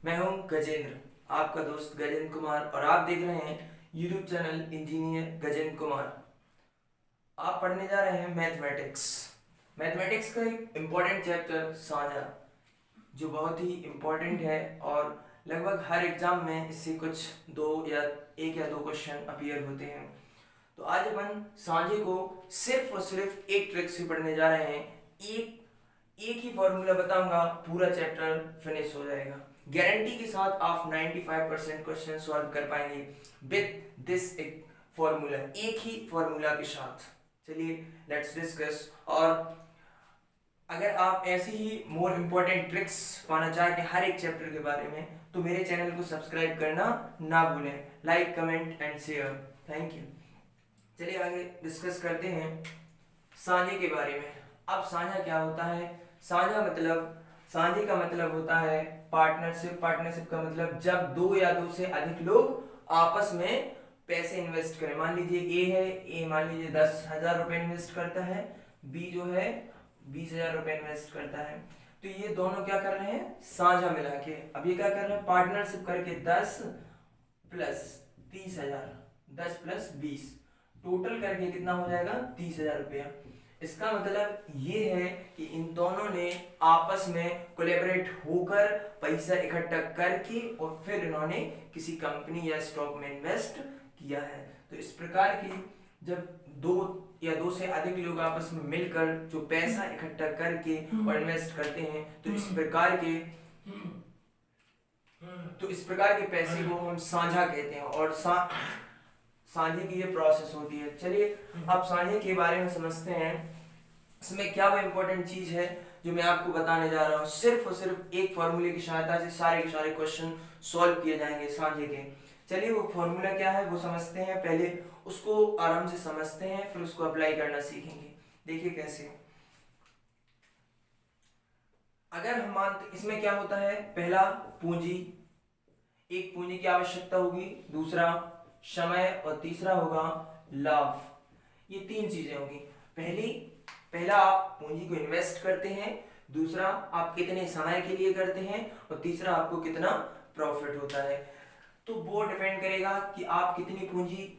मैं हूं गजेंद्र, आपका दोस्त गजेंद्र कुमार, और आप देख रहे हैं YouTube channel engineer Gajendra Kumar. आप पढ़ने जा रहे हैं मैथमेटिक्स। मैथमेटिक्स का एक इम्पॉर्टेंट चैप्टर साझा, जो बहुत ही इम्पॉर्टेंट है और लगभग हर एग्जाम में इससे कुछ दो या एक या दो क्वेश्चन अपीयर होते हैं। तो आज अपन साझे को सिर्फ और सिर्फ एक ट्रिक से पढ़ने जा रहे हैं। एक एक ही फॉर्मूला बताऊंगा, पूरा चैप्टर फिनिश हो जाएगा। गारंटी के साथ आप 95% क्वेश्चन सॉल्व कर पाएंगे विद दिस एक फॉर्मूला, एक ही फॉर्मूला के साथ। चलिए लेट्स डिस्कस। और अगर आप ऐसी ही मोर इम्पोर्टेंट ट्रिक्स पाना चाहते हैं हर एक चैप्टर के बारे में, तो मेरे चैनल को सब्सक्राइब करना ना भूलें। Like, comment and share. Thank you. चलिए आगे डिस्कस करते हैं साझे के बारे में। अब साझा क्या होता है? साझे का मतलब होता है पार्टनरशिप। पार्टनरशिप का मतलब जब दो या दो से अधिक लोग आपस में पैसे इन्वेस्ट करें। मान लीजिए ए है, ए मान लीजिए 10,000 रुपए इन्वेस्ट करता है, बी जो है 20,000 रुपए इन्वेस्ट करता है। तो ये दोनों क्या कर रहे हैं? साझा मिला के। अब ये क्या कर रहे हैं? पार्टनरशिप करके 10 प्लस 30,000, 10 प्लस 20, टोटल करके कितना हो जाएगा? 30,000 रुपया। इसका मतलब ये है कि इन दोनों ने आपस में कोलैबोरेट होकर पैसा इकट्ठा करके और फिर इन्होंने किसी कंपनी या स्टॉक में इन्वेस्ट किया है। तो इस प्रकार की जब दो या दो से अधिक लोग आपस में मिलकर जो पैसा इकट्ठा करके और इन्वेस्ट करते हैं, तो इस प्रकार के पैसे को हम साझा कहते हैं। और साझे की ये प्रोसेस होती है। चलिए अब साझे के बारे में समझते हैं। इसमें क्या वो इम्पोर्टेंट चीज है जो मैं आपको बताने जा रहा हूँ। सिर्फ और सिर्फ एक फॉर्मूले की सहायता से सारे के सारे क्वेश्चन सॉल्व किए जाएंगे साझे के। चलिए वो फॉर्मूला क्या है वो समझते हैं। पहले उसको आराम से समझते हैं, फिर उसको अप्लाई करना सीखेंगे। देखिए कैसे। अगर हम मानते, इसमें क्या होता है? पहला पूंजी, एक पूंजी की आवश्यकता होगी, दूसरा समय, और तीसरा होगा लाभ। ये तीन चीजें होगी। पहला आप पूंजी को इन्वेस्ट करते हैं, दूसरा आप कितने समय के लिए करते हैं, और तीसरा आपको कितना प्रॉफिट होता है। तो वो डिपेंड करेगा कि आप कितनी पूंजी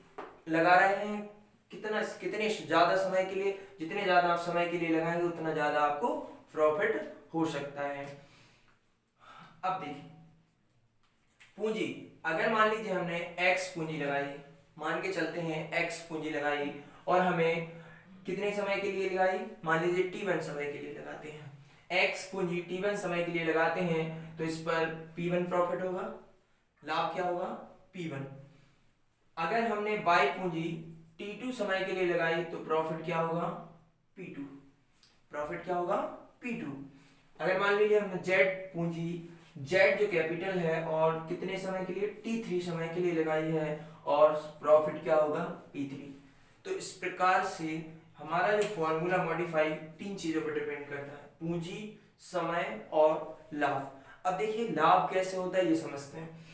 लगा रहे हैं, कितने ज्यादा समय के लिए। जितने ज्यादा आप समय के लिए लगाएंगे उतना ज्यादा आपको प्रॉफिट हो सकता है। अब देखिए पूंजी, अगर मान लीजिए हमने एक्स पूंजी लगाई, मान के चलते हैं एक्स पूंजी लगाई, और हमें कितने समय के लिए लगाई? मान लीजिए t1 समय के लिए लगाते हैं। एक्स पूंजी t1 समय के लिए लगाते हैं, तो इस पर p1 प्रॉफिट होगा, लाभ क्या होगा? p1। अगर हमने y पूंजी t2 समय के लिए लगाई, तो प्रॉफिट क्या होगा? p2। प्रॉफिट क्या होगा? p2। अगर मान लीजिए हमने z पूंजी, z जो कैपिटल है, और कितने समय के लिए? t3 समय के लिए लगाई है, और प्रॉफिट क्या होगा? p3। तो इस प्रकार से हमारा जो फॉर्मूला मॉडिफाई तीन चीजों पर डिपेंड करता है, पूंजी, समय और लाभ। अब देखिए लाभ कैसे होता है ये समझते हैं।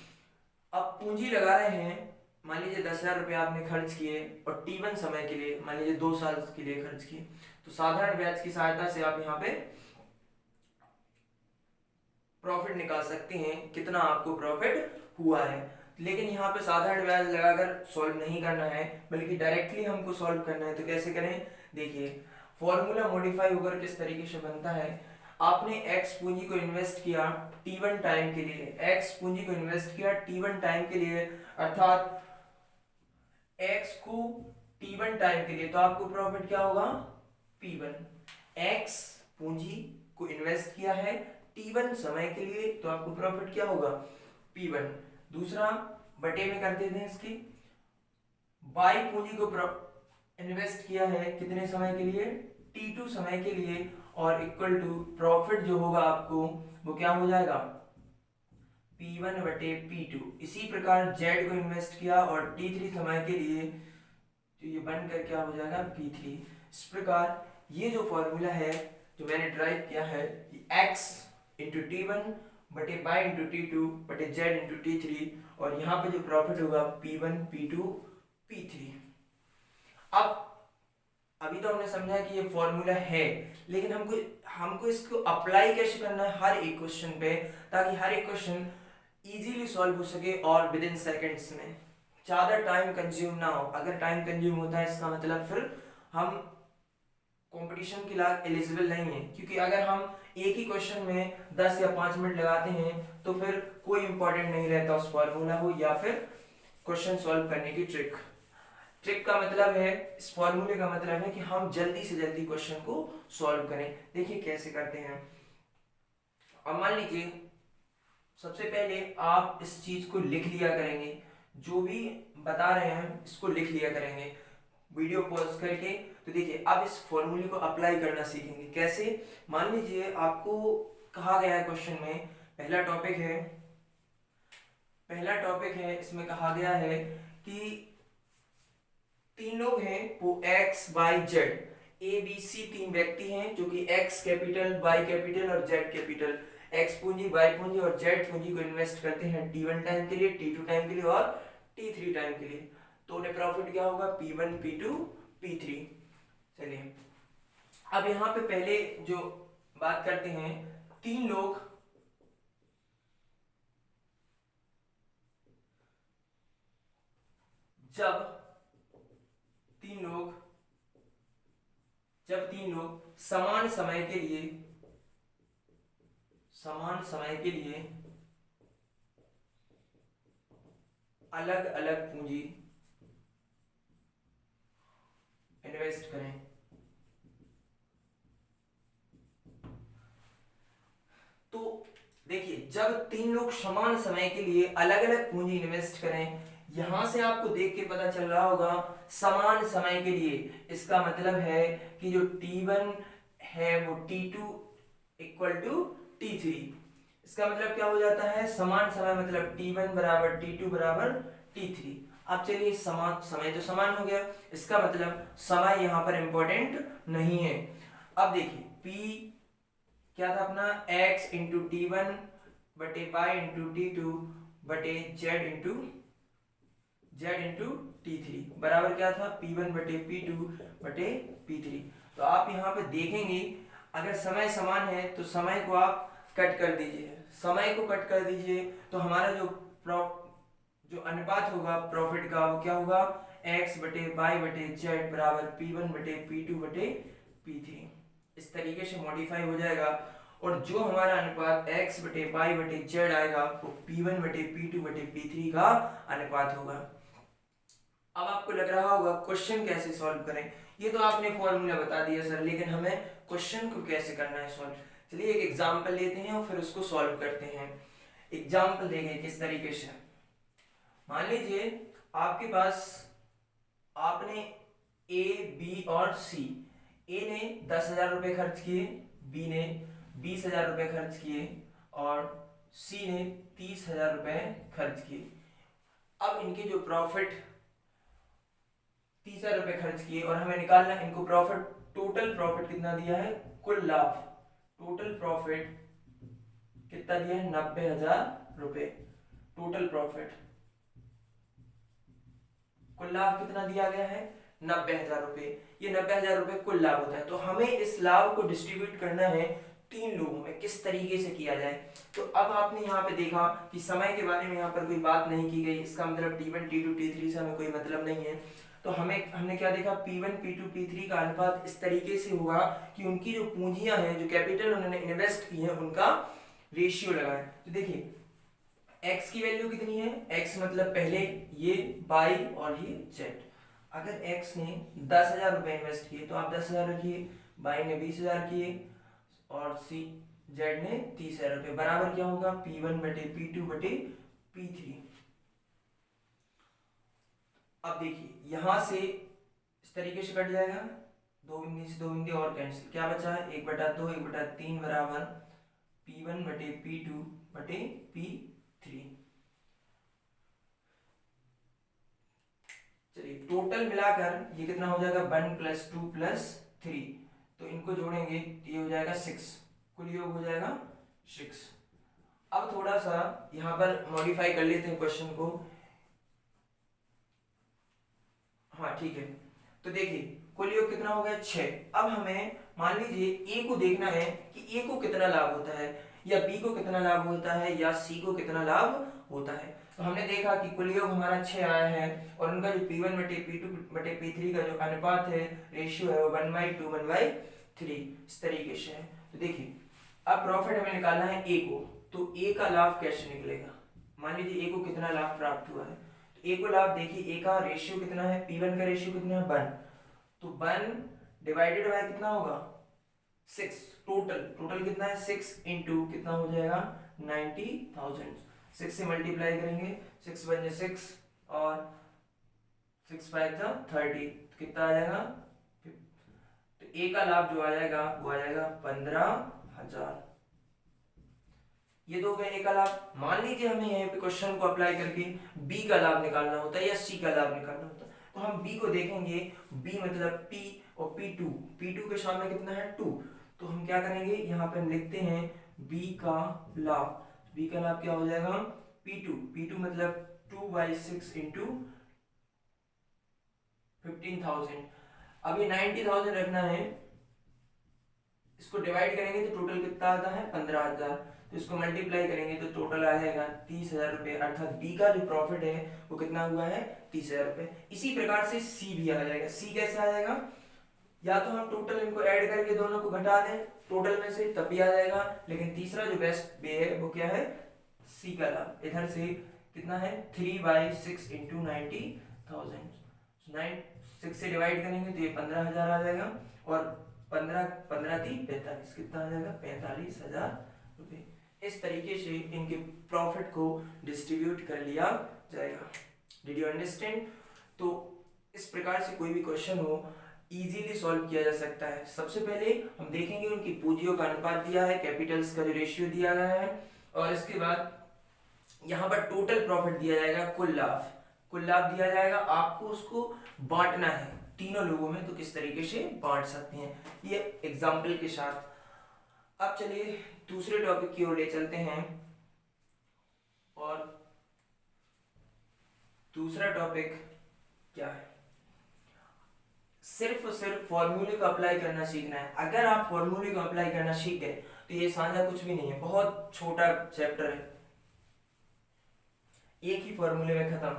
अब पूंजी लगा रहे हैं, मान लीजिए 10,000 रुपये आपने खर्च किए, और t1 समय के लिए मान लीजिए 2 साल के लिए खर्च किए, तो साधारण ब्याज की सहायता से आप यहाँ पे प्रॉफिट निकाल सकते हैं, कितना आपको प्रॉफिट हुआ है। लेकिन यहाँ पे साधारण ब्याज लगाकर सॉल्व नहीं करना है, बल्कि डायरेक्टली हमको सॉल्व करना है। तो कैसे करें? देखिए फॉर्मूला मॉडिफाई होकर किस तरीके से बनता है। आपने एक्स पूंजी को इन्वेस्ट किया t1 टाइम के लिए, एक्स पूंजी को इन्वेस्ट किया t1 टाइम के लिए, अर्थात एक्स को t1 टाइम के लिए, तो आपको प्रॉफिट क्या होगा? p1। एक्स पूंजी को इन्वेस्ट किया है t1 समय के लिए, तो आपको प्रॉफिट क्या होगा? p1। दूसरा बटे में कर देते हैं इसकी, y पूंजी को इन्वेस्ट किया है कितने समय के लिए? t2 समय के लिए, और इक्वल टू प्रॉफिट जो होगा आपको वो क्या हो जाएगा? p1 बटे p2। इसी प्रकार z को इन्वेस्ट किया और t3 समय के लिए, तो ये बनकर क्या हो जाएगा? p3। इस प्रकार ये जो फॉर्मूला है जो मैंने ड्राइव किया है, x इंटू t1 बटे y इंटू t2 बटे z इंटू t3, और यहाँ पे जो प्रॉफिट होगा p1 p2 p3। अब अभी तो हमने समझा कि ये फॉर्मूला है, लेकिन हमको इसको अप्लाई कैसे करना है हर एक क्वेश्चन पे, ताकि हर एक क्वेश्चन इजीली सॉल्व हो सके और विद इन सेकेंड्स में, ज़्यादा टाइम कंज्यूम ना हो। अगर टाइम कंज्यूम होता है इसका मतलब फिर हम कंपटीशन के लिए एलिजिबल नहीं है, क्योंकि अगर हम एक ही क्वेश्चन में 10 या 5 मिनट लगाते हैं तो फिर कोई इंपॉर्टेंट नहीं रहता उस फॉर्मूला को या फिर क्वेश्चन सॉल्व करने की ट्रिक। ट्रिक का मतलब है, इस फॉर्मूले का मतलब है कि हम जल्दी से जल्दी क्वेश्चन को सॉल्व करें। देखिए कैसे करते हैं। अब मान लीजिए सबसे पहले आप इस चीज को लिख लिया करेंगे, जो भी बता रहे हैं इसको लिख लिया करेंगे वीडियो पॉज करके। तो देखिए अब इस फॉर्मूले को अप्लाई करना सीखेंगे कैसे। मान लीजिए आपको कहा गया है क्वेश्चन में, पहला टॉपिक है इसमें कहा गया है कि 3 लोग हैं, वो X Y Z A B C 3 व्यक्ति हैं जो कि एक्स कैपिटल, वाई कैपिटल और जेड कैपिटल, एक्स पूंजी, वाई पूंजी और जेड पूंजी को इन्वेस्ट करते हैं T1 टाइम के लिए, T2 टाइम के लिए और T3 टाइम के लिए। तो उन्हें प्रॉफिट क्या होगा, P1 P2 P3। चलिए अब यहाँ पे पहले जो बात करते हैं, 3 लोग जब तीन लोग समान समय के लिए अलग अलग पूंजी इन्वेस्ट करें। तो देखिए जब 3 लोग समान समय के लिए अलग अलग पूंजी इन्वेस्ट करें, यहां से आपको देख के पता चल रहा होगा समान समय के लिए, इसका मतलब है कि जो T1 है वो T2 इक्वल टू T3। इसका मतलब क्या हो जाता है, समान समय मतलब T1 बराबर T2 बराबर T3। अब चलिए समान समय तो समान हो गया, इसका मतलब समय यहाँ पर इंपॉर्टेंट नहीं है। अब देखिए P क्या था अपना, x इंटू T1 बटे y इंटू T2 बटे z इंटू T3 बराबर क्या था, P1 बटे P2 बटे P3। तो आप यहाँ पे देखेंगे अगर समय समान है तो समय को आप कट कर दीजिए, तो हमारा जो अनुपात होगा प्रॉफिट का वो क्या होगा, x बटे y बटे z बराबर P1 बटे P2 बटे P3। इस तरीके से मॉडिफाई हो जाएगा और जो हमारा अनुपात x बटे y बटे z आएगा वो P1 बटे P2 बटे P3 का अनुपात होगा। अब आपको लग रहा होगा क्वेश्चन कैसे सॉल्व करें, ये तो आपने फॉर्मूला बता दिया सर, लेकिन हमें क्वेश्चन को कैसे करना है सॉल्व। चलिए एक एग्जांपल लेते हैं और फिर उसको सॉल्व करते हैं। एग्जांपल देखें किस तरीके से। मान लीजिए आपके पास, आपने ए बी और सी, ए ने 10,000 रुपए खर्च किए, बी ने 20,000 रुपए खर्च किए और सी ने 30,000 रुपए खर्च किए। अब इनके जो प्रॉफिट 30,000 रुपए खर्च किए और हमें निकालना इनको प्रॉफिट, टोटल प्रॉफिट कितना दिया है, कुल लाभ, टोटल प्रॉफिट कितना दिया है, 90,000 रुपए टोटल प्रॉफिट। कुल लाभ कितना दिया गया है, 90,000 रुपए। ये 90,000 रुपए कुल लाभ होता है। तो हमें इस लाभ को डिस्ट्रीब्यूट करना है 3 लोगों में, किस तरीके से किया जाए। तो अब आपने यहाँ पे देखा कि समय के बारे में यहाँ पर कोई बात नहीं की गई, इसका मतलब T1 T2 T3 से हमें कोई मतलब नहीं है। तो हमने क्या देखा, P1 P2 P3 का अनुपात इस तरीके से होगा कि उनकी जो पूंजियां हैं, जो कैपिटल उन्होंने इन्वेस्ट की है, उनका रेशियो लगाएं। तो देखिए x की वैल्यू कितनी है, x मतलब पहले ये y और ये z। अगर x ने 10,000 रुपए इन्वेस्ट किए तो आप 10,000 रखिए, y ने 20,000 किए और z ने 30,000 रुपए, बराबर क्या होगा, P1 बटे P2 बटे P3। अब देखिए यहां से इस तरीके से कट जाएगा, 2 बिंदु से 2 बिंदु और कैंसिल, क्या बचा है 1/2 1/3 बराबर P1 बटे P2 बटे P3। चलिए टोटल मिलाकर ये कितना हो जाएगा, 1 + 2 + 3, तो इनको जोड़ेंगे ये हो जाएगा 6, कुल योग हो जाएगा 6। अब थोड़ा सा यहाँ पर मॉडिफाई कर लेते हैं क्वेश्चन को। हाँ ठीक है, तो देखिए कुल योग कितना हो गया 6। अब हमें मान लीजिए ए को देखना है कि ए को कितना लाभ होता है। या बी को कितना लाभ होता है या सी को कितना लाभ होता है। तो हमने देखा कि कुल योग हमारा 6 आया है और उनका जो P1 बटे P2 बटे P3 का जो अनुपात है, रेशियो है, वो 1/2 1/3 इस तरीके से है। तो देखिए अब प्रॉफिट हमें निकालना है ए को, तो ए का लाभ कैसे निकलेगा। मान लीजिए ए को कितना लाभ प्राप्त हुआ है, तो ए को लाभ देखिए, ए का रेशियो कितना है, P1 का रेशियो कितना है 1, तो 1 डिवाइडेड बाय कितना होगा 6, टोटल कितना है 6 इंटू कितना हो जाएगा 90,000, 6 से मल्टीप्लाई करेंगे, 6 1 6 और 6 5 30, कितना आ जाएगा, तो ए का लाभ जो आ जाएगा वो आ जाएगा 15,000। ये दो गए ए का लाभ। मान लीजिए हमें यहाँ पे क्वेश्चन को अप्लाई करके बी का लाभ निकालना होता है या सी का लाभ निकालना होता है, तो हम बी को देखेंगे, बी मतलब पी और P2 के सामने कितना है 2, तो हम क्या करेंगे यहाँ पे हम लिखते हैं बी का लाभ। बी का लाभ क्या हो जाएगा P2 मतलब 2/6 इंटू 15,000। अब ये 90,000 रखना है, इसको डिवाइड करेंगे तो टोटल कितना आता है 15,000, तो इसको मल्टीप्लाई करेंगे तो टोटल आ जाएगा 30,000 रुपए, अर्थात बी का जो प्रॉफिट है वो कितना हुआ है 30,000 रुपए। इसी प्रकार से सी भी आ जाएगा। सी कैसे आ जाएगा, या तो हम टोटल इनको ऐड करके दोनों को घटा दें टोटल में से तब भी आ जाएगा, लेकिन तीसरा जो बेस्ट वे है वो क्या है सी का लाभ। इधर से कितना है 3/6 इंटू 90,000, 6 से डिवाइड करेंगे तो ये 15,000 आ जाएगा और 15 कितना आ जाएगा 45,000 रुपए। इस तरीके से इनके प्रॉफिट को डिस्ट्रीब्यूट कर लिया जाएगा। Did you understand. तो इस प्रकार से कोई भी क्वेश्चन हो इजीली सॉल्व किया जा सकता है। सबसे पहले हम देखेंगे उनकी पूंजियों का अनुपात दिया है, कैपिटल्स का जो रेशियो दिया गया है, और इसके बाद यहाँ पर टोटल प्रॉफिट दिया जाएगा, कुल लाभ दिया जाएगा। आपको उसको बांटना है तीनों लोगों में, तो किस तरीके से बांट सकते हैं ये एग्जाम्पल के साथ। अब चलिए दूसरे टॉपिक की ओर ले चलते हैं, और दूसरा टॉपिक क्या है, सिर्फ और सिर्फ फॉर्मूले को अप्लाई करना सीखना है। अगर आप फॉर्मूले को अप्लाई करना सीख गए तो ये साझा कुछ भी नहीं है, बहुत छोटा चैप्टर है, एक ही फॉर्मूले में खत्म।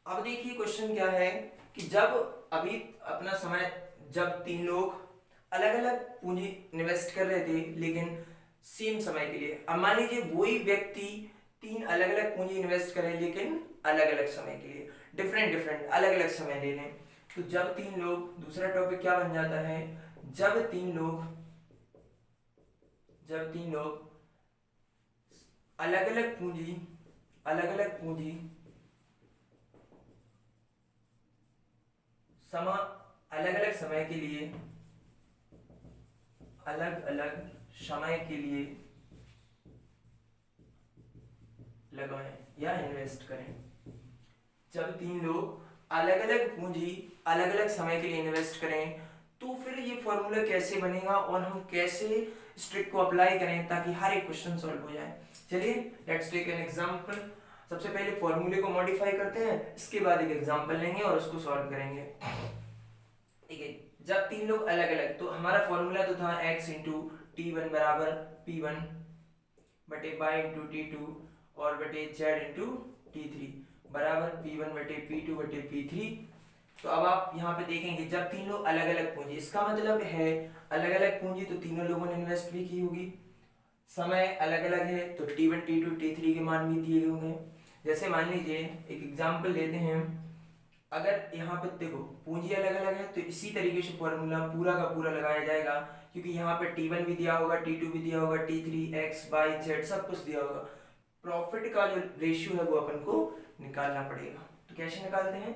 अब देखिए क्वेश्चन क्या है कि जब अभी अपना समय, जब 3 लोग अलग अलग पूंजी इन्वेस्ट कर रहे थे लेकिन सेम समय के लिए। अब मान लीजिए वही व्यक्ति 3 अलग अलग पूंजी इन्वेस्ट करें लेकिन अलग अलग समय के लिए, डिफरेंट अलग अलग समय ले लें। तो जब 3 लोग, दूसरा टॉपिक क्या बन जाता है, जब तीन लोग अलग अलग पूंजी अलग अलग समय के लिए लगाएं या इन्वेस्ट करें। जब 3 लोग अलग अलग पूंजी अलग अलग समय के लिए इन्वेस्ट करें तो फिर ये फॉर्मूला कैसे बनेगा और हम कैसे इस ट्रिक को अप्लाई करें ताकि हर एक क्वेश्चन सॉल्व हो जाए। चलिए लेट्स टेक एन एग्जांपल। सबसे पहले फॉर्मूले को मॉडिफाई करते हैं, इसके बाद एक एग्जांपल लेंगे और उसको सॉल्व करेंगे। ठीक है, जब 3 लोग अलग अलग, तो हमारा फॉर्मूला तो था x इंटू T1 बराबर P1 बटे y इंटू T2 और बटे z इंटू T3 बराबर P1 बटे P2 बटे P3। तो अब आप यहाँ पे देखेंगे जब 3 लोग अलग अलग पूंजी, इसका मतलब है अलग अलग पूंजी तो तीनों लोगों ने इन्वेस्ट भी की होगी, समय अलग अलग है तो T1 T2 T3 के मान भी दिए होंगे। जैसे मान लीजिए एक एग्जांपल लेते हैं, अगर यहाँ पे देखो पूंजी अलग अलग है तो इसी तरीके से फॉर्मूला पूरा का पूरा लगाया जाएगा, क्योंकि यहाँ पे T1 भी दिया होगा, T2 भी दिया होगा, T3 x y z सब कुछ दिया होगा। प्रॉफिट का जो रेशियो है वो अपन को निकालना पड़ेगा। तो कैसे निकालते हैं,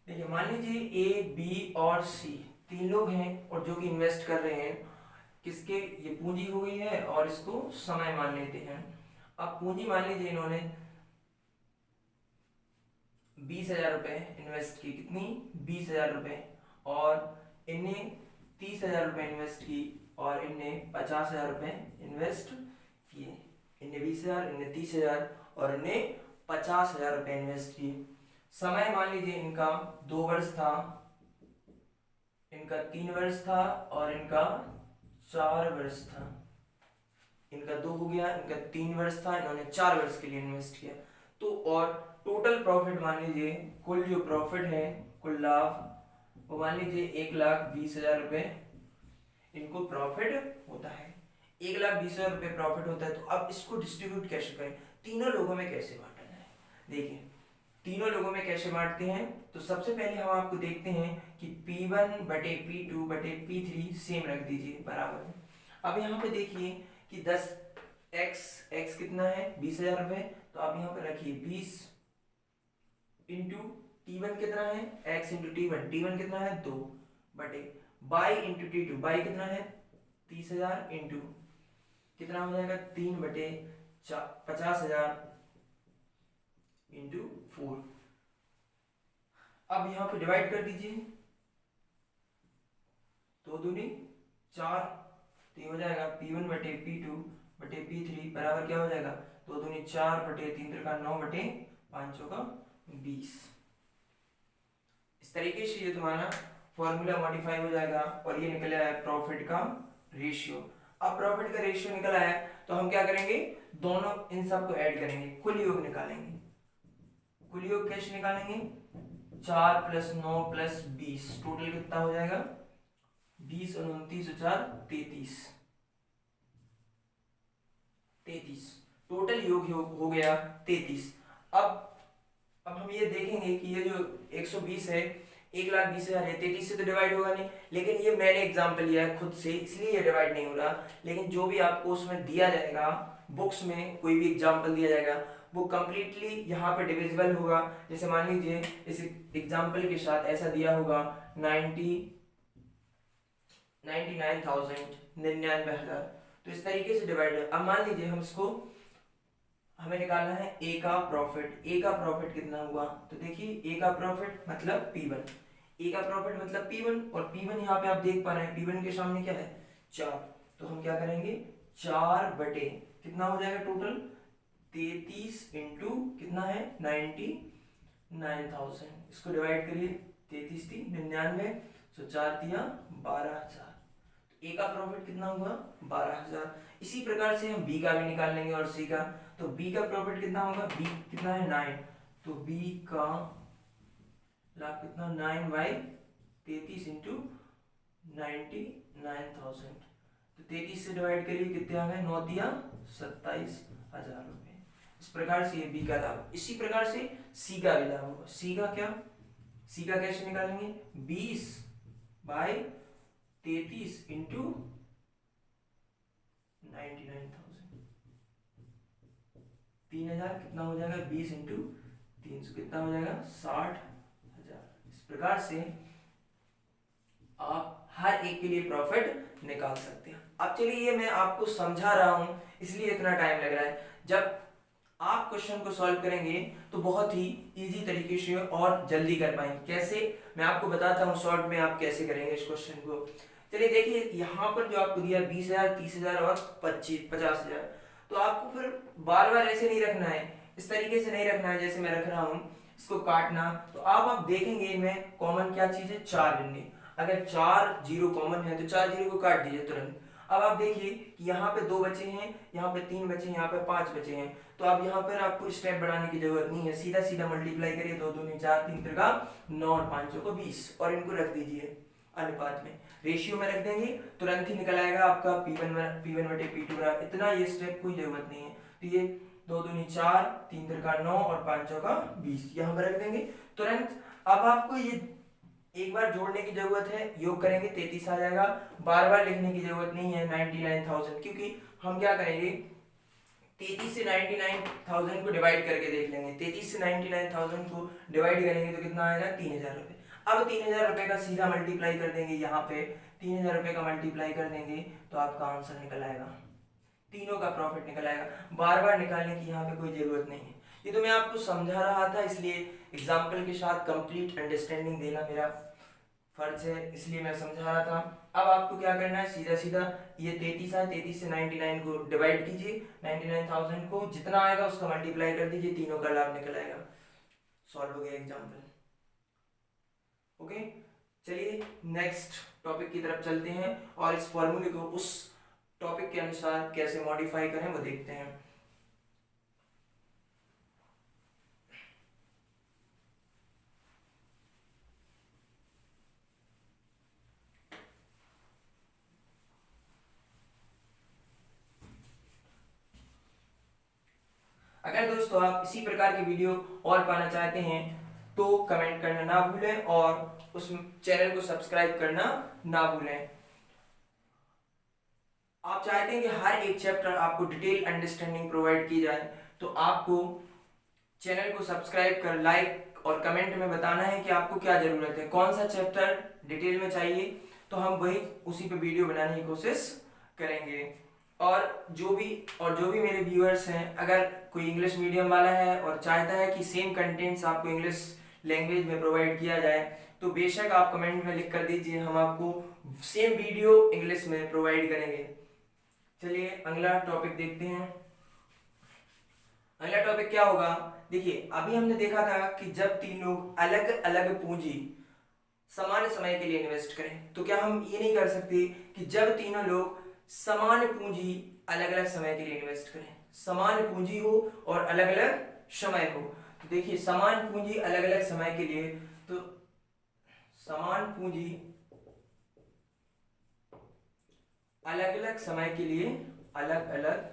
देखिए मान लीजिए A B और C 3 लोग हैं और जो कि इन्वेस्ट कर रहे हैं, किसके, ये पूंजी हो गई है और इसको समय मान लेते हैं। अब पूंजी मान लीजिए इन्होंने 20,000 रुपए इन्वेस्ट की, कितनी 20,000 रुपए, और इनने 30,000 रुपए इन्वेस्ट की और इनने 50,000 रुपए इन्वेस्ट किए। इनने 20,000, इनने 30,000 और इनने 50,000 रुपए इन्वेस्ट किए। समय मान लीजिए इनका 2 वर्ष था, इनका 3 वर्ष था और इनका 4 वर्ष था। इनका 2 हो गया, इनका 3 वर्ष था, इन्होंने 4 वर्ष के लिए इन्वेस्ट किया। तो और टोटल प्रॉफिट मान लीजिए, कुल जो प्रॉफिट है, कुल लाभ, वो मान लीजिए 1,20,000 रुपए इनको प्रॉफिट होता है। 1,20,000 रुपए प्रॉफिट होता है। तो अब इसको डिस्ट्रीब्यूट कैसे करें, तीनों लोगों में कैसे बांटा जाए। देखिए तीनों लोगों में कैसे बांटते हैं, तो सबसे पहले हम आपको देखते हैं कि P1 बटे P2 बटे P3 सेम रख दीजिए बराबर में। अब यहाँ पे देखिए कि 10x कितना है 20,000 रुपए, तो आप यहाँ पे रखिए 20 इंटू T1 कितना है x इंटू T1 कितना है 2 बटे बाई इंटू T2 बाई कितना है 30,000 इंटू कितना हो जाएगा 3 बटे 50,000 इंटू 4। अब यहाँ पे डिवाइड कर दीजिए, 2 दूनी 4, तो ये हो जाएगा P1 बटे P2 बटे P3 बराबर क्या हो जाएगा 2 दूनी 4 बटे 3 त्रिका 9 बटे 5 का 20। इस तरीके से ये तुम्हारा फॉर्मूला मॉडिफाई हो जाएगा और ये निकल आया प्रॉफिट का रेशियो। अब प्रॉफिट का रेशियो निकल आया तो हम क्या करेंगे, दोनों इन सब को ऐड करेंगे, कुल योग निकालेंगे। कुल योग कैसे निकालेंगे, 4 + 9 + 20 टोटल कितना हो जाएगा 20 और 29 और 4 33 टोटल योग हो गया 33। अब हम ये देखेंगे कि ये जो 120 है 1,20,000 है, 33 से तो डिवाइड होगा नहीं, लेकिन ये मैंने एग्जांपल लिया है खुद से इसलिए ये डिवाइड नहीं हो रहा। लेकिन जो भी आपको उसमें दिया जाएगा, बुक्स में कोई भी एग्जांपल दिया जाएगा वो कंप्लीटली यहाँ पे डिविजिबल होगा। जैसे मान लीजिए इस एग्जांपल के साथ ऐसा दिया होगा 99,000 तो इस तरीके से डिवाइड। अब मान लीजिए हम इसको हमें निकालना है ए का प्रॉफिट। ए का प्रॉफिट कितना हुआ, तो देखिए ए का प्रॉफिट मतलब P1, ए का प्रॉफिट मतलब P1 और P1 यहाँ पे आप देख पा रहे हैं P1 के सामने क्या है 4, तो हम क्या करेंगे 4 बटे कितना हो जाएगा टोटल 33 इंटू कितना है 99,000, इसको डिवाइड करिए 33 थी 99 सो 4 दिया 12,000। तो ए का प्रॉफिट कितना हुआ 12,000। इसी प्रकार से हम बी का भी निकाल लेंगे और सी का। तो बी का प्रॉफिट कितना होगा, बी कितना है 9, तो बी का लाभ कितना 9/33 इंटू 99,000, तो 33 से डिवाइड करिए कितने आ गए 9 दिया 27,000 रुपए। इस प्रकार से ये बी का लाभ। इसी प्रकार से सी का भी लाभ होगा। सी का क्या, सी का कैसे निकालेंगे 20/33 इंटू 99,000, 3,000 कितना हो जाएगा 20 इंटू 300 कितना हो जाएगा 60,000। इस प्रकार से आप हर एक के लिए प्रॉफिट निकाल सकते हैं। अब चलिए ये मैं आपको समझा रहा हूं इसलिए इतना टाइम लग रहा है, जब आप क्वेश्चन को सॉल्व करेंगे तो बहुत ही इजी तरीके से और जल्दी कर पाएंगे। कैसे, मैं आपको बताता हूँ शॉर्ट में आप कैसे करेंगे इस क्वेश्चन को। चलिए देखिए यहाँ पर जो आपको दिया 20,000 30,000 और 50,000, तो आपको फिर बार बार ऐसे नहीं रखना है, इस तरीके से नहीं रखना है जैसे मैं रख रहा हूँ, इसको काटना। तो आप देखेंगे इनमें कॉमन क्या चीज है 4 गिनने, अगर 4 जीरो कॉमन है तो 4 जीरो को काट दीजिए तुरंत। अब आप देखिए कि यहाँ पे 2 बचे हैं, यहाँ पे 3 बचे हैं, यहाँ पे 5 बचे हैं, तो अब यहाँ पर आपको स्टेप बढ़ाने की जरूरत नहीं है, सीधा सीधा मल्टीप्लाई करिए 2 दूनी 4 3 त्रिका 9 और 5 को 20 और इनको रख दीजिए अनुपात में, रेशियो में रख देंगे, तुरंत ही निकल आएगा आपका P1 बटे P2। इतना ये स्टेप कोई जरूरत नहीं है। तो ये 2 दूनी 4 3 त्रिका 9 और 5 का 20 यहाँ पर रख देंगे तुरंत। अब आपको ये एक बार जोड़ने की जरूरत है, योग करेंगे 33 आ जाएगा, बार बार लिखने की जरूरत नहीं है 99,000, क्योंकि हम क्या करेंगे 33 से 99,000 को डिवाइड करके देख लेंगे। 33 से 99,000 को डिवाइड करेंगे तो कितना आएगा 3,000 रुपए। अब 3,000 रुपए का सीधा मल्टीप्लाई कर देंगे, यहाँ पे 3,000 रुपए का मल्टीप्लाई कर देंगे तो आपका आंसर निकल आएगा, तीनों का प्रॉफिट निकल आएगा। बार बार निकालने की यहाँ पे कोई जरूरत नहीं है। ये तो मैं आपको समझा रहा था, इसलिए एग्जाम्पल के साथ कंप्लीट अंडरस्टैंडिंग देना मेरा फर्ज है, इसलिए मैं समझा रहा था। अब आपको क्या करना है, सीधा सीधा ये 33 है, 33 से 99 को डिवाइड कीजिए, 99,000 को जितना आएगा उसका मल्टीप्लाई कर दीजिए, तीनों का लाभ निकल आएगा। सॉल्व हो गया एग्जाम्पल। ओके, चलिए नेक्स्ट टॉपिक की तरफ चलते हैं और इस फॉर्मूले को उस टॉपिक के अनुसार कैसे मॉडिफाई करें वो देखते हैं। अगर दोस्तों आप इसी प्रकार की वीडियो और पाना चाहते हैं तो कमेंट करना ना भूलें और उस चैनल को सब्सक्राइब करना ना भूलें। आप चाहते हैं कि हर एक चैप्टर आपको डिटेल अंडरस्टैंडिंग प्रोवाइड की जाए तो आपको चैनल को सब्सक्राइब कर लाइक और कमेंट में बताना है कि आपको क्या जरूरत है, कौन सा चैप्टर डिटेल में चाहिए, तो हम वही उसी पे वीडियो बनाने की कोशिश करेंगे। और जो भी मेरे व्यूअर्स हैं, अगर कोई इंग्लिश मीडियम वाला है और चाहता है कि सेम कंटेंट्स आपको इंग्लिश लैंग्वेज में प्रोवाइड किया जाए तो बेशक आप कमेंट में लिख कर दीजिए, हम आपको सेम वीडियो इंग्लिश में प्रोवाइड करेंगे। चलिए अगला टॉपिक देखते हैं। अगला टॉपिक क्या होगा, देखिए अभी हमने देखा था कि जब तीन लोग अलग अलग पूंजी समान समय के लिए इन्वेस्ट करें तो क्या हम ये नहीं कर सकते कि जब तीनों लोग समान पूंजी अलग अलग समय के लिए इन्वेस्ट करें, समान पूंजी हो और अलग अलग समय हो। तो देखिए समान पूंजी अलग अलग समय के लिए, तो समान पूंजी अलग अलग समय के लिए, अलग अलग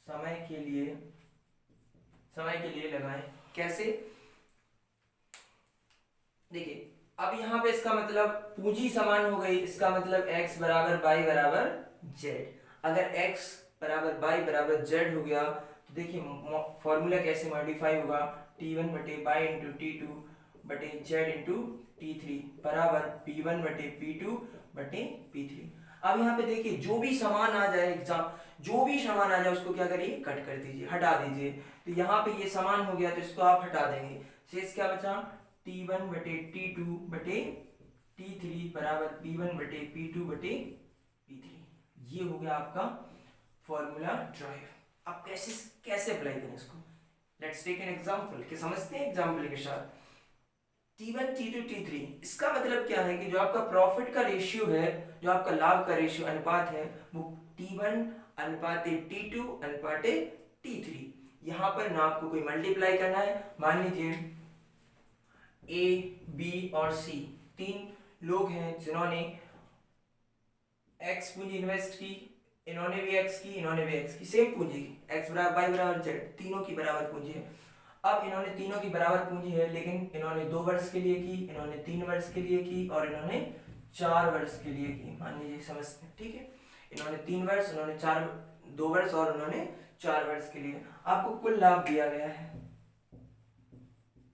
समय के लिए लगाएं। कैसे, देखिए अब यहां पे इसका मतलब पूंजी समान हो गई, इसका मतलब x बराबर y बराबर z। अगर x बराबर y बराबर z हो गया तो देखिए फॉर्मूला कैसे मॉडिफाई होगा, t1 बटे y इंटू t2 बटे z इंटू t3 बराबर p1 बटे p2 बटे p3। अब यहाँ पे देखिए जो भी समान आ जाए जो भी समान आ जाए उसको क्या करिए, कट कर दीजिए, हटा दीजिए। तो यहाँ पे ये समान हो गया तो इसको आप हटा देंगे, शेष क्या बचा, t1 बटे t2 बटे t3 बराबर p1 बटे p2 बटे p3। ये हो गया आपका फॉर्मूला ड्राइव। आप कैसे कैसे अप्लाई करें इसको, लेट्स टेक एन एग्जांपल कि समझते हैं एग्जांपल के साथ। t1 t2 t3 इसका मतलब क्या है कि जो आपका प्रॉफिट का रेशियो है, जो आपका लाभ का रेशियो अनुपात है वो t1 अनुपात t2 अनुपात t3। यहां पर ना आपको कोई मल्टीप्लाई करना है, मान लीजिए ए बी और सी तीन लोग हैं जिन्होंने एक्स पूंजी इन्वेस्ट की, इन्होंने भी एक्स की, इन्होंने भी एक्स की, सेम पूंजी एक्स बराबर वाई बराबर जेड, तीनों की बराबर पूंजी है। अब इन्होंने तीनों की बराबर पूंजी है लेकिन इन्होंने 2 वर्ष के लिए की, इन्होंने 3 वर्ष के लिए की और इन्होंने 4 वर्ष के लिए की, मान लीजिए समझते हैं, ठीक है। इन्होंने 3 वर्ष, उन्होंने 2 वर्ष और उन्होंने 4 वर्ष के लिए। आपको कुल लाभ दिया गया है,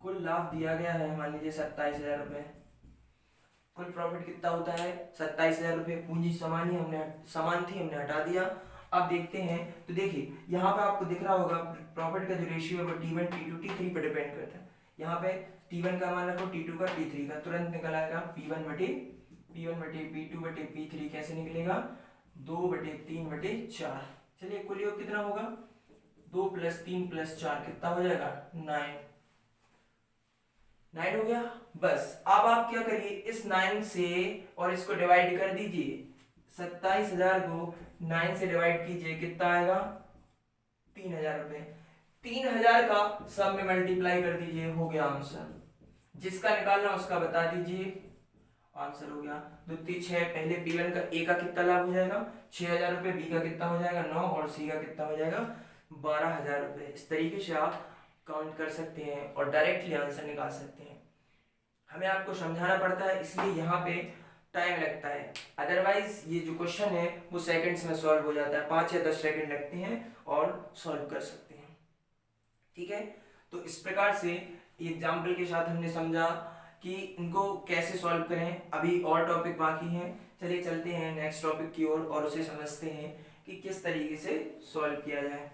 कुल लाभ दिया गया है मान लीजिए 27,000 रुपए। कुल प्रॉफिट कितना होता है, 27,000 रुपए। पूंजी समान थी, हमने हटा दिया। अब देखते हैं तो देखिए यहाँ पे आपको दिख रहा होगा प्रॉफिट का जो रेशियो है वो t1 t2 t3 पर डिपेंड करता है। यहाँ पे t1 का मान रखो, t2 का, t3 का, तुरंत निकल आएगा p1 बटे p2 बटे p3 कैसे निकलेगा, 2 बटे 3 बटे 4। चलिए कुल योग कितना होगा, 2 + 3 + 4 कितना हो जाएगा, 9 हो गया। बस अब आप क्या करिए, इस 9 से और इसको डिवाइड कर दीजिए, 27,000 को 9 से डिवाइड कीजिए, कितना आएगा, 3,000 रुपए। 3,000 का सब में मल्टीप्लाई कर दीजिए, हो गया आंसर। जिसका निकालना उसका बता दीजिए, आंसर हो गया। 2 3 6, पहले P1 का ए का कितना लाभ हो जाएगा, 6,000 रुपए, बी का कितना हो जाएगा 9 और सी का कितना हो जाएगा 12,000 रुपए। इस तरीके से आप काउंट कर सकते हैं और डायरेक्टली आंसर निकाल सकते हैं। हमें आपको समझाना पड़ता है इसलिए यहाँ पे टाइम लगता है, अदरवाइज ये जो क्वेश्चन है वो सेकंड्स में सॉल्व हो जाता है, 5 या 10 सेकंड लगते हैं और सॉल्व कर सकते हैं, ठीक है। तो इस प्रकार से एग्जाम्पल के साथ हमने समझा कि इनको कैसे सॉल्व करें। अभी और टॉपिक बाकी हैं, चलिए चलते हैं नेक्स्ट टॉपिक की ओर और उसे समझते हैं कि किस तरीके से सॉल्व किया जाए।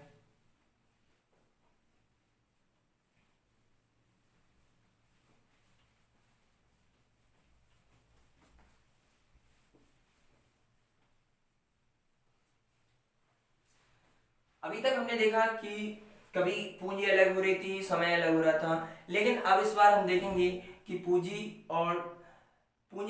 अभी तक हमने देखा कि कभी पूंजी अलग हो रही थी, समय अलग हो रहा था। लेकिन अब इस बार हम देखेंगे कि पूंजी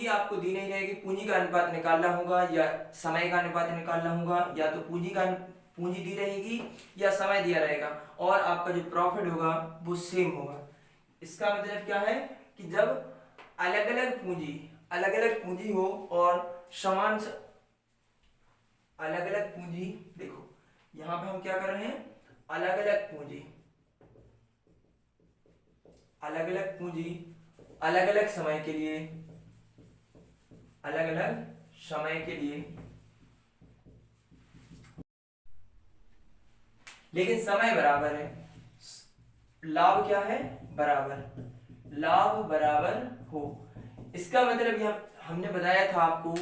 आपको दी नहीं रहेगी, पूंजी का अनुपात निकालना होगा या समय का अनुपात निकालना होगा, या तो पूंजी दी रहेगी या समय दिया रहेगा, और आपका जो प्रॉफिट होगा वो सेम होगा। इसका मतलब क्या है कि जब अलग अलग पूंजी हो और समान अलग अलग पूंजी, देखो यहां पे हम क्या कर रहे हैं, अलग अलग पूंजी अलग अलग समय के लिए, लेकिन समय बराबर है, लाभ क्या है, लाभ बराबर हो। इसका मतलब यह हमने बताया था आपको,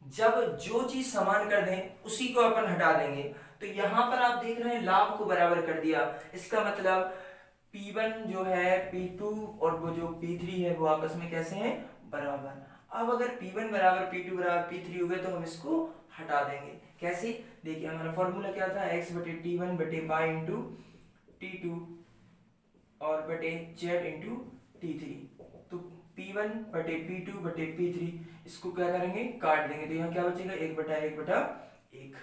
जब जो चीज समान कर दें उसी को अपन हटा देंगे। तो यहां पर आप देख रहे हैं लाभ को बराबर कर दिया, इसका मतलब P1 जो है P2 और वो जो P3 है वो आपस में कैसे हैं, बराबर। अब अगर P1 बराबर P2 बराबर P3 हो गए तो हम इसको हटा देंगे। कैसे, देखिए हमारा फॉर्मूला क्या था, x बटे T1 बटे y इंटू T2 और बटे z इंटू T3। तो P1 बटे P2 बटे P3 इसको क्या करेंगे, काट देंगे, तो यहाँ क्या बचेगा, 1 बटा 1 बटा 1।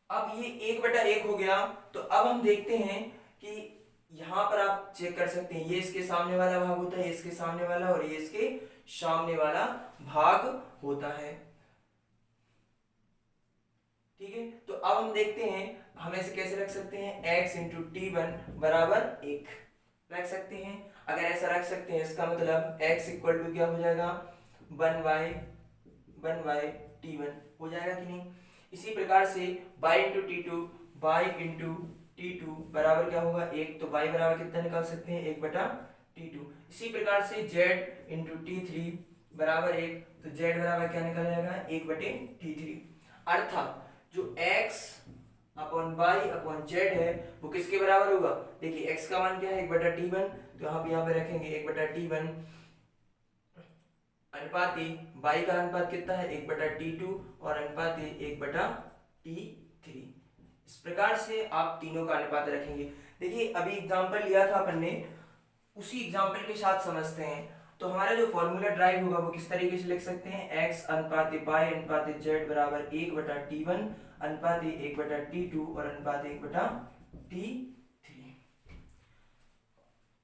अब ये 1 बटा 1 हो गया। तो अब हम देखते हैं कि यहां पर आप चेक कर सकते हैं, ये इसके सामने वाला भाग होता है, ये इसके सामने वाला, और ये इसके सामने वाला भाग होता है। ठीक है, तो अब हम देखते हैं हम ऐसे कैसे रख सकते हैं, x इंटू T1 बराबर 1 रख सकते हैं। अगर ऐसा रख सकते हैं इसका मतलब x इक्वल टू क्या हो जाएगा, 1 बाई T1 हो जाएगा कि नहीं। इसी प्रकार से y इंटू T2 बराबर क्या होगा, 1, तो y बराबर कितना निकाल सकते हैं, 1 बटा T2। इसी प्रकार से z इंटू T3 बराबर 1, तो z बराबर क्या निकल जाएगा, 1 बटे T3। अर्थात जो x upon y upon z है वो किसके बराबर होगा, देखिए x का मान क्या है, 1 बटा T1, तो आप यहाँ पे रखेंगे 1 बटा T1 अनुपाती y का अनुपात कितना है, 1 बटा T2 और अनुपाती 1 बटा T3। इस प्रकार से आप तीनों का अनुपात रखेंगे। देखिए अभी एग्जांपल लिया था अपन ने, उसी एग्जांपल के साथ समझते हैं। तो हमारा जो फॉर्मूला ड्राइव होगा वो किस तरीके से लिख सकते हैं, x अनुपात y अनुपात z बराबर 1 बटा T1 अनुपात 1 बटा T2 और अनुपात 1 बटा T3।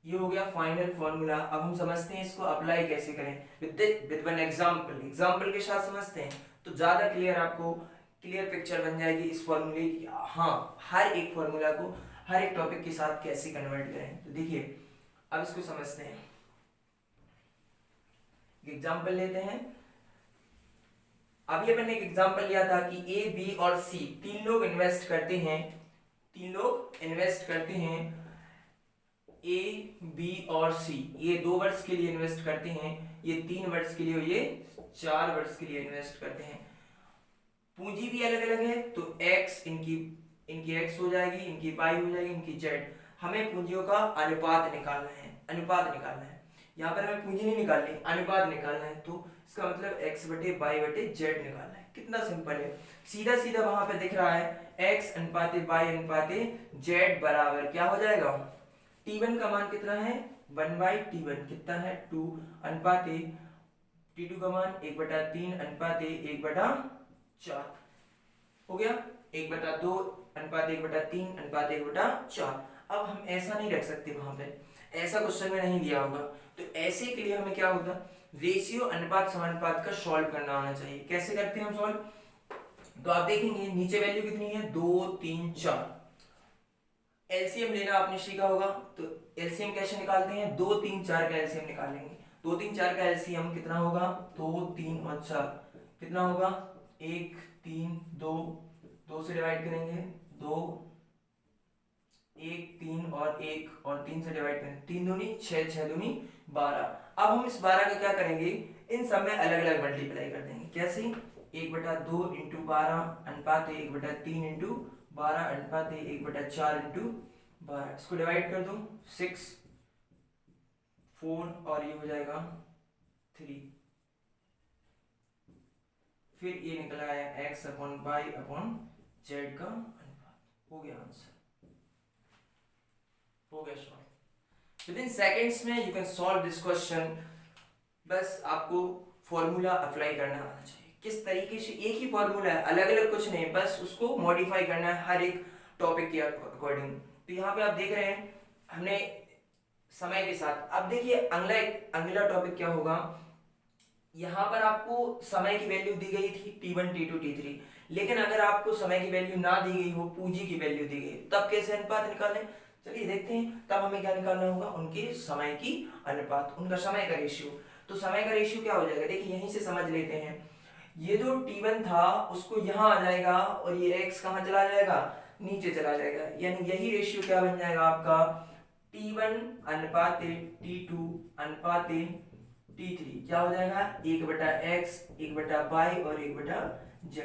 ये हो गया फाइनल फॉर्मूला। अब हम समझते हैं इसको अप्लाई कैसे करें विद वन एग्जांपल के साथ समझते हैं, तो ज्यादा क्लियर पिक्चर बन जाएगी इस फॉर्मूले की। हाँ, हर एक फॉर्मूला को हर एक टॉपिक के साथ कैसे कन्वर्ट करें। तो देखिए अब इसको समझते हैं, एग्जांपल लेते हैं। अभी अपन ने एक एग्जांपल लिया था कि ए, बी और सी तीन लोग इन्वेस्ट करते हैं, ए, बी और सी ये 2 वर्ष के लिए इन्वेस्ट करते हैं, ये 3 वर्ष के लिए और ये 4 वर्ष के लिए इन्वेस्ट करते हैं। पूंजी भी अलग अलग है, तो x इनकी x हो जाएगी, इनकी y हो जाएगी, इनकी z। हमें पूंजियों का अनुपात निकालना है। यहाँ पर हमें पूंजी नहीं निकालनी, अनुपात निकालना है। तो इसका मतलब x बटे y बटे z निकालना है। कितना सिंपल है, सीधा सीधा वहां पे दिख रहा है x अनुपाते y अनुपाते z बराबर क्या हो जाएगा, T1 का मान कितना है, 1 बाई T1 कितना है 2 अनुपाते T2 का मान 1 बटा 3 अनुपाते 1 बटा 4 हो गया, 1 बटा 2 अनुपात 1 बटा 3 अनुपात 1 बटा 4। अब हम ऐसा नहीं रख सकते, वहां पे ऐसा क्वेश्चन में नहीं दिया होगा, तो ऐसे के लिए हमें क्या होता, रेशियो अनुपात समानुपात का सॉल्व करना आना चाहिए। कैसे करते हैं हम सॉल्व, तो आप देखेंगे नीचे वैल्यू कितनी है, 2 3 4। एलसीएम लेना आपने सीखा होगा, तो एलसीएम कैसे निकालते हैं, 2 3 4 का एलसीएम निकालेंगे। 2 3 4 का एलसीएम कितना होगा, 2 3 और 4 कितना होगा, 1 3 2, 2 से डिवाइड करेंगे 2, 1 3 और 1 और 3 से डिवाइड करेंगे 3 दूनी 6, 6 दूनी 12। अब हम इस 12 का क्या करेंगे, इन सब में अलग अलग मल्टीप्लाई कर देंगे। कैसे, 1 बटा 2 इंटू 12 अनुपात 1 बटा 3 इंटू 12 अनुपात 1 बटा 4 इंटू 12। इसको डिवाइड कर दूं 6 4 और ये हो जाएगा 3। फिर ये निकला है x upon y upon Z का अनुपात। हो गया आंसर, हो गया सॉल्व। विद इन सेकेंड्स में you can solve this question. बस आपको फॉर्मूला अप्लाई करना आना चाहिए। किस तरीके से, एक ही फॉर्मूला है, अलग अलग कुछ नहीं, बस उसको मॉडिफाई करना है हर एक टॉपिक के अकॉर्डिंग। तो यहाँ पे आप देख रहे हैं हमने समय के साथ, अब देखिए अगला टॉपिक क्या होगा। यहाँ पर आपको समय की वैल्यू दी गई थी t1 t2 t3, लेकिन अगर आपको समय की वैल्यू ना दी गई हो, पूंजी की वैल्यू दी गई, तब कैसे अनुपात निकालें, चलिए देखते हैं। तब हमें क्या निकालना होगा, उनके समय की अनुपात, उनका समय का रेशियो। तो समय का रेशियो क्या हो जाएगा, देखिए यहीं से समझ लेते हैं। ये जो t1 था उसको यहाँ आ जाएगा और ये x कहाँ चला जाएगा, नीचे चला जाएगा, यानी यही रेशियो क्या बन जाएगा आपका, t1 अनुपात t2 अनुपात t3 क्या हो जाएगा, 1/x 1/y और 1/z।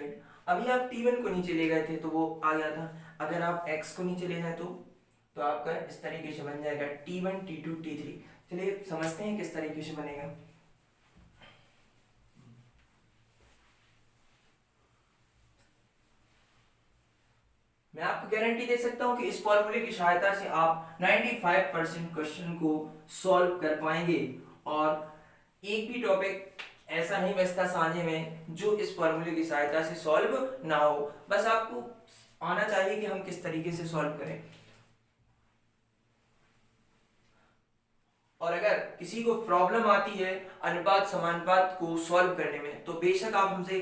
अभी आप t1 को नीचे ले गए थे तो वो आ गया था, अगर आप x को नीचे ले जाए तो आपका इस तरीके से बन जाएगा t1 t2 t3। चलिए समझते हैं किस तरीके से बनेगा। मैं आपको गारंटी दे सकता हूं कि इस फॉर्मूले की सहायता से आप 95% क्वेश्चन को सॉल्व कर पाएंगे, और एक भी टॉपिक ऐसा नहीं बचता सामने में जो इस फॉर्मूले की सहायता से सॉल्व ना हो। बस आपको आना चाहिए कि हम किस तरीके से सॉल्व करें। और अगर किसी को प्रॉब्लम आती है अनुपात समानुपात को सॉल्व करने में, तो बेशक आप हमसे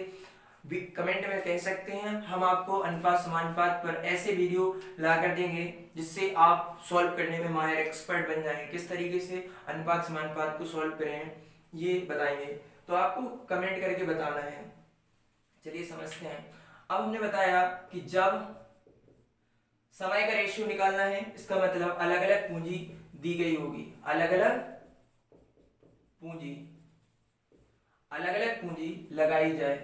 कमेंट में कह सकते हैं, हम आपको अनुपात समानुपात पर ऐसे वीडियो ला कर देंगे जिससे आप सॉल्व करने में माहिर एक्सपर्ट बन जाएंगे। किस तरीके से अनुपात समानुपात को सॉल्व करें ये बताएंगे, तो आपको कमेंट करके बताना है। चलिए समझते हैं। अब हमने बताया कि जब समय का रेशियो निकालना है, इसका मतलब अलग अलग पूंजी दी गई होगी, अलग अलग पूंजी लगाई जाए,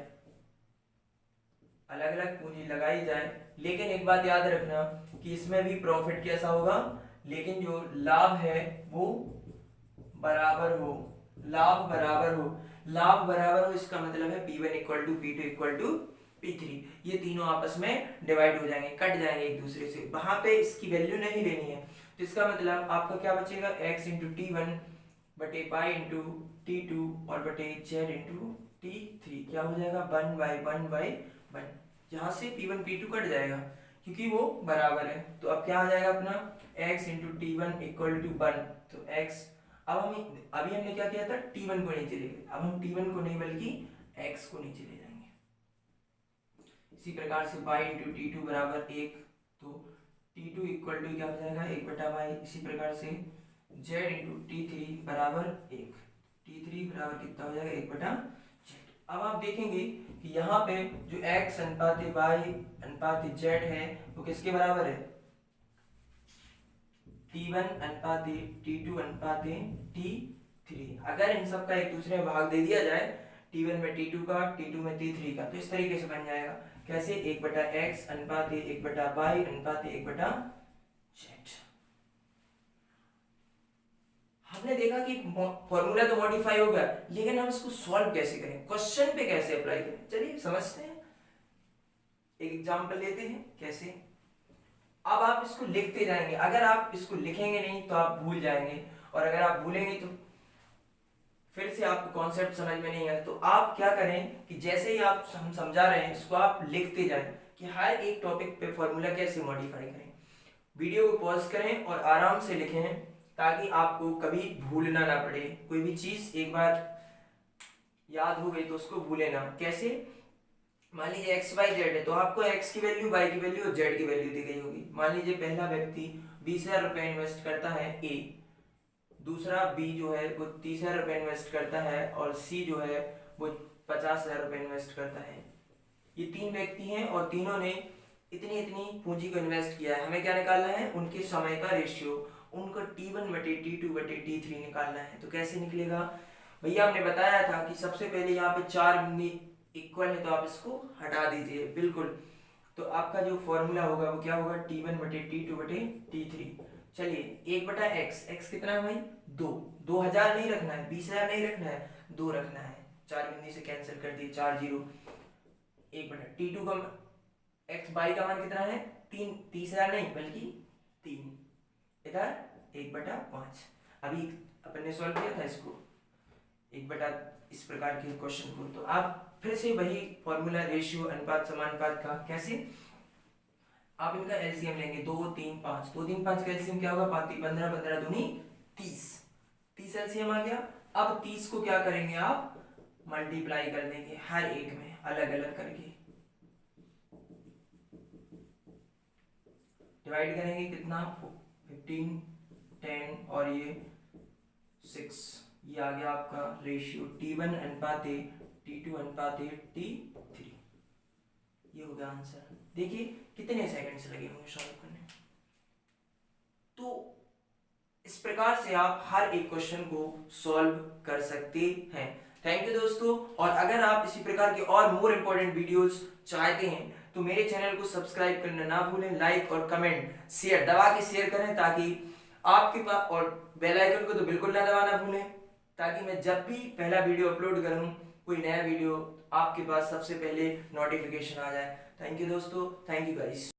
अलग अलग पूंजी लगाई जाए। लेकिन एक बात याद रखना कि इसमें भी प्रॉफिट कैसा होगा, लेकिन जो लाभ है वो बराबर हो, लाभ बराबर हो, लाभ बराबर हो, इसका मतलब है P1 equal to P2 P3, ये तीनों आपस में डिवाइड हो जाएंगे, कट जाएंगे एक दूसरे से, वहां पे इसकी वैल्यू नहीं लेनी है। तो इसका मतलब आपका क्या बचेगा, x इंटू t1 बटे पाई इंटू t2 और बटे z इंटू t3 क्या हो जाएगा, 1/1/1। यहाँ से P1 P2 कट जाएगा क्योंकि वो बराबर है, तो अब क्या आ जाएगा अपना x into t1 equal to 1। तो x, अब हम अभी हमने क्या किया था, t1 को नीचे ले गए, अब हम t1 को नहीं बल्कि x को नीचे ले जाएंगे। इसी प्रकार से y इंटू t2 बराबर 1, तो t2 इक्वल टू क्या हो जाएगा 1/y। इसी प्रकार से z इंटू t3 बराबर 1, t3 बराबर कितना हो जाएगा 1/z। अब आप देखेंगे कि यहाँ पे जो x अनुपात y अनुपात z है वो किसके बराबर है, t1 अनुपात t2 अनुपात t3। अगर इन सब का एक दूसरे में भाग दे दिया जाए, t1 में t2 का, t2 में t3 का, तो इस तरीके से बन जाएगा कैसे, 1/x अनुपात 1/y अनुपात 1/z। हमने देखा कि फॉर्मूला तो मॉडिफाई होगा, लेकिन हम इसको सॉल्व कैसे करें, क्वेश्चन पे कैसे अप्लाई करें, चलिए समझते हैं। एक एग्जांपल लेते हैं कैसे। अब आप इसको लिखते जाएंगे, अगर आप इसको लिखेंगे नहीं तो आप भूल जाएंगे, और अगर आप भूलेंगे तो फिर से आपको कॉन्सेप्ट समझ में नहीं आए। तो आप क्या करें कि जैसे ही आप हम समझा रहे हैं इसको आप लिखते जाएं कि हर एक टॉपिक पे फॉर्मूला कैसे मॉडिफाई करें। वीडियो को पॉज करें और आराम से लिखें ताकि आपको कभी भूलना ना पड़े। कोई भी चीज एक बार याद हो गई तो उसको भूले ना। कैसे, मान लीजिए एक्स वाई जेड है, तो आपको एक्स की वैल्यू, वाई की वैल्यू और जेड की वैल्यू दी गई होगी। मान लीजिए पहला व्यक्ति 20,000 रुपए इन्वेस्ट करता है ए, दूसरा बी जो है वो 30,000 रुपए इन्वेस्ट करता है, और सी जो है वो 50,000 रुपए इन्वेस्ट करता है। ये तीन व्यक्ति हैं और तीनों ने इतनी इतनी पूंजी को इन्वेस्ट किया है। हमें क्या निकालना है, उनके समय का रेशियो, उनको t1 बटे t2 बटे t3 निकालना है। तो कैसे निकलेगा भैया, हमने बताया था कि सबसे पहले यहाँ पे 4 इक्वल है तो आप इसको हटा दीजिए बिल्कुल। तो आपका जो फॉर्मूला होगा वो क्या होगा, t1 बटे t2 बटे t3। चलिए 1/x, x कितना है भाई 2, 2000 नहीं रखना है, 20,000 नहीं रखना है, 2 रखना है। 4 बिंदी से कैंसिल कर दिए, 4 0। 1/t2 का x बाई का मान कितना है 3, 30,000 नहीं बल्कि 3, इधर 1/5। अभी अपन ने सॉल्व किया था इसको 1 इस प्रकार के क्वेश्चन को। तो आप फिर से वही फॉर्मूला रेशियो अनुपात समानुपात का, कैसे आप इनका एलसीएम लेंगे 2 3 5, 2 3 5 का एलसीएम क्या होगा 5 15 15 दूनी 30, 30 एलसीएम आ गया। अब 30 को क्या करेंगे आप मल्टीप्लाई कर देंगे हर एक में अलग अलग करके, डिवाइड करेंगे कितना 15 10 और ये 6, ये आ गया आपका रेशियो T1 अनुपात A, T2 अनुपात A, T3। ये हो गया आंसर। देखिए कितने सेकंड्स लगे होंगे सॉल्व करने। तो इस प्रकार से आप हर एक क्वेश्चन को सॉल्व कर सकते हैं। थैंक यू दोस्तों। और अगर आप इसी प्रकार के और मोर इम्पोर्टेंट वीडियोस चाहते हैं तो मेरे चैनल को सब्सक्राइब करना ना भूलें, लाइक और कमेंट शेयर दबा के शेयर करें ताकि आपके पास, और बेल आइकन को तो बिल्कुल ना दबाना भूलें ताकि मैं जब भी पहला वीडियो अपलोड करूं कोई नया वीडियो आपके पास सबसे पहले नोटिफिकेशन आ जाए। थैंक यू दोस्तों, थैंक यू गाइस।